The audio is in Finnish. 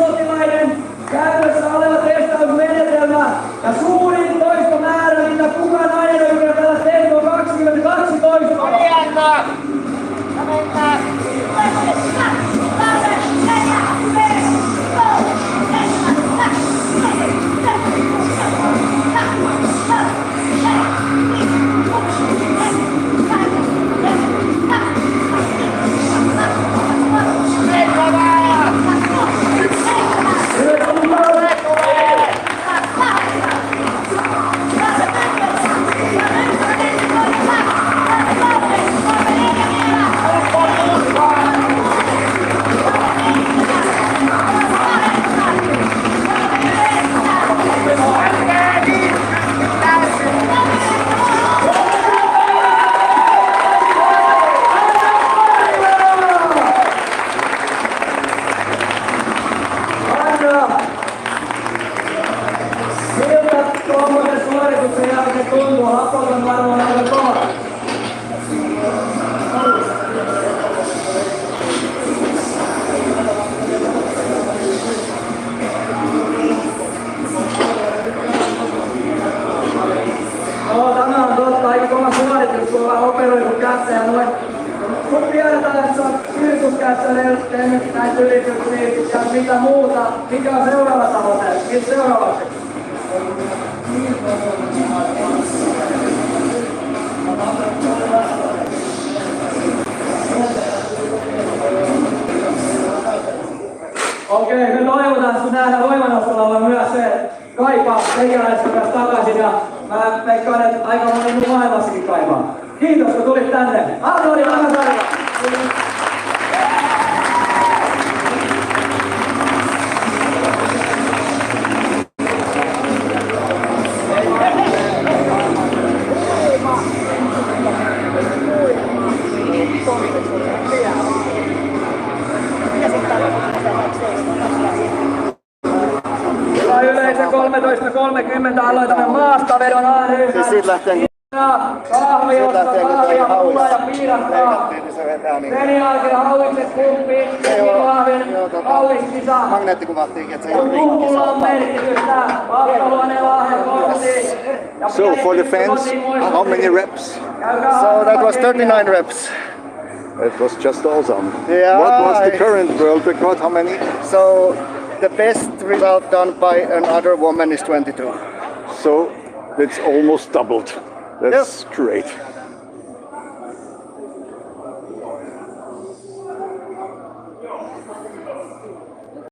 ammattisotilaiden käytössä oleva testausmenetelmä ja suurin toistomäärä, mitä kukaan ajoneuvolla tällä tehty on 22 toistoa. Tuntuu, hapoton varmaan aika kova. No, tämä on totta, aika kova suoritus, kun ollaan operoitu kättä ja noin. Kun tiedetään, että se on yrityskättä tehnyt näitä yrityksiä ja mitä muuta, mikä on seuraava tavoite? Mitä seuraavaksi? Okei, me toivotaan, kun nähdään voimanostolla myös se kaipaa teikäläistä myös takaisin ja mä veikkaan, että aika moni maailmassakin kaipaa. Kiitos, kun tulit tänne. Aplodit Anna-Sarja! Yleisö 13.30 aloitamme maastavedon A-ryhmän. Siis Kahvia, pullaa ja piirakkaa. Sen jälkeen haulikset pumppiin, kahvin hauliskisa. Magneettikuvattiin, että se ei ole rikki. On merkitystä. Palkkahuoneen lahjakortti. So for the fans, how many reps? So that was 39 reps. It was just awesome. Yeah. What was the current world record? How many? So the best result done by another woman is 22. So it's almost doubled. That's great.